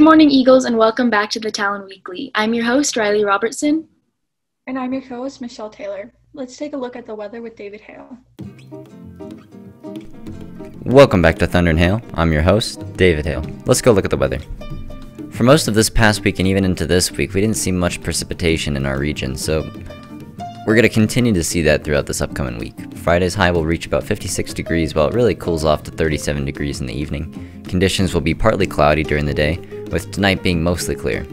morning, Eagles, and welcome back to the Talon Weekly. I'm your host, Riley Robertson. And I'm your co-host, Michelle Taylor. Let's take a look at the weather with David Hale. Welcome back to Thunder and Hail. I'm your host, David Hale. Let's go look at the weather. For most of this past week and even into this week, we didn't see much precipitation in our region, so we're going to continue to see that throughout this upcoming week. Friday's high will reach about 56 degrees while it really cools off to 37 degrees in the evening. Conditions will be partly cloudy during the day, with tonight being mostly clear.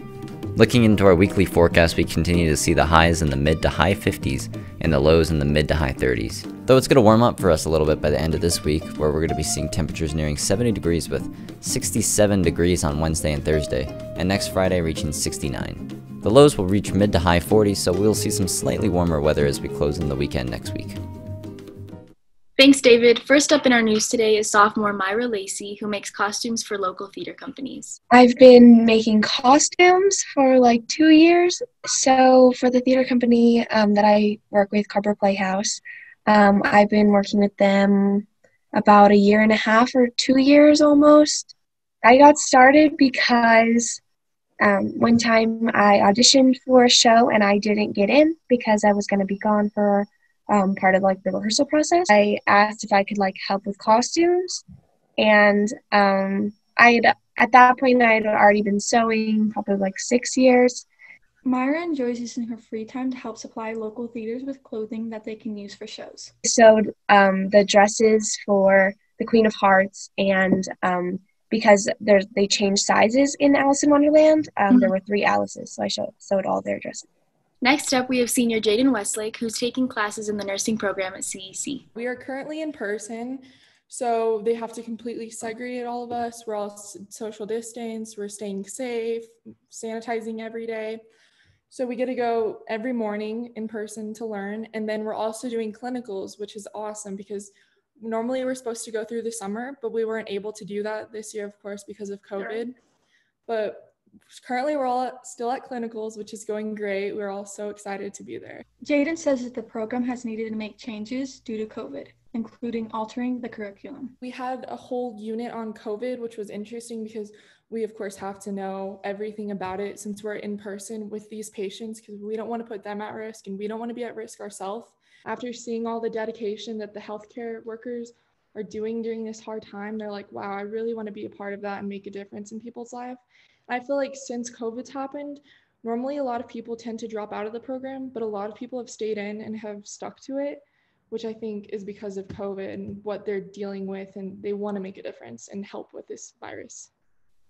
Looking into our weekly forecast, we continue to see the highs in the mid to high 50s and the lows in the mid to high 30s. Though it's going to warm up for us a little bit by the end of this week, where we're going to be seeing temperatures nearing 70 degrees with 67 degrees on Wednesday and Thursday, and next Friday reaching 69. The lows will reach mid to high 40s, so we'll see some slightly warmer weather as we close in the weekend next week. Thanks, David. First up in our news today is sophomore Myra Lacy, who makes costumes for local theater companies. I've been making costumes for like 2 years. So for the theater company that I work with, Carver Playhouse, I've been working with them about a year and a half or 2 years almost. I got started because one time I auditioned for a show and I didn't get in because I was going to be gone for part of like the rehearsal process. I asked if I could like help with costumes, and at that point I had already been sewing probably like 6 years. Myra enjoys using her free time to help supply local theaters with clothing that they can use for shows. I sewed the dresses for the Queen of Hearts, and because they changed sizes in Alice in Wonderland, there were 3 Alices, so I sewed all their dresses. Next up, we have senior Jayden Westlake, who's taking classes in the nursing program at CEC. We are currently in person, so they have to completely segregate all of us. We're all social distance, we're staying safe, sanitizing every day. So we get to go every morning in person to learn, and then we're also doing clinicals, which is awesome because normally we're supposed to go through the summer, but we weren't able to do that this year, of course, because of COVID. But currently, we're all still at clinicals, which is going great. We're all so excited to be there. Jayden says that the program has needed to make changes due to COVID, including altering the curriculum. We had a whole unit on COVID, which was interesting because we, of course, have to know everything about it since we're in person with these patients because we don't want to put them at risk and we don't want to be at risk ourselves. After seeing all the dedication that the healthcare workers are doing during this hard time, they're like, wow, I really want to be a part of that and make a difference in people's life. I feel like since COVID's happened, normally a lot of people tend to drop out of the program, but a lot of people have stayed in and have stuck to it, which I think is because of COVID and what they're dealing with, and they want to make a difference and help with this virus.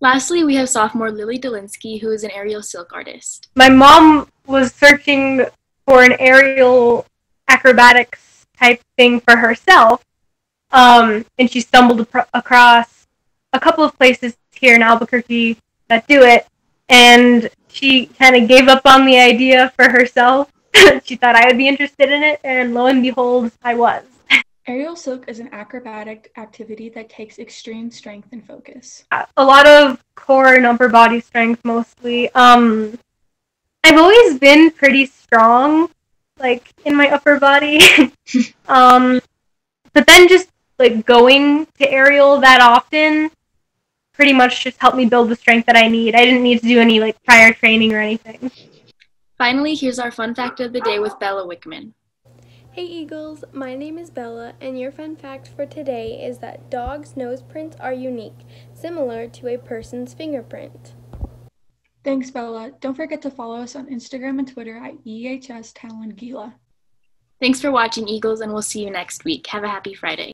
Lastly, we have sophomore Lily Dolinsky, who is an aerial silk artist. My mom was searching for an aerial acrobatics type thing for herself, and she stumbled across a couple of places here in Albuquerque that do it, and she kind of gave up on the idea for herself. She thought I would be interested in it, and lo and behold, I was. Aerial silk is an acrobatic activity that takes extreme strength and focus. A lot of core and upper body strength mostly. I've always been pretty strong, like in my upper body. But then just like going to aerial that often pretty much just helped me build the strength that I need. I didn't need to do any like prior training or anything. Finally, here's our fun fact of the day with Bella Wickman. Hey Eagles, my name is Bella, and your fun fact for today is that dogs' nose prints are unique, similar to a person's fingerprint. Thanks, Bella. Don't forget to follow us on Instagram and Twitter at EHS Talon Gila. Thanks for watching, Eagles, and we'll see you next week. Have a happy Friday.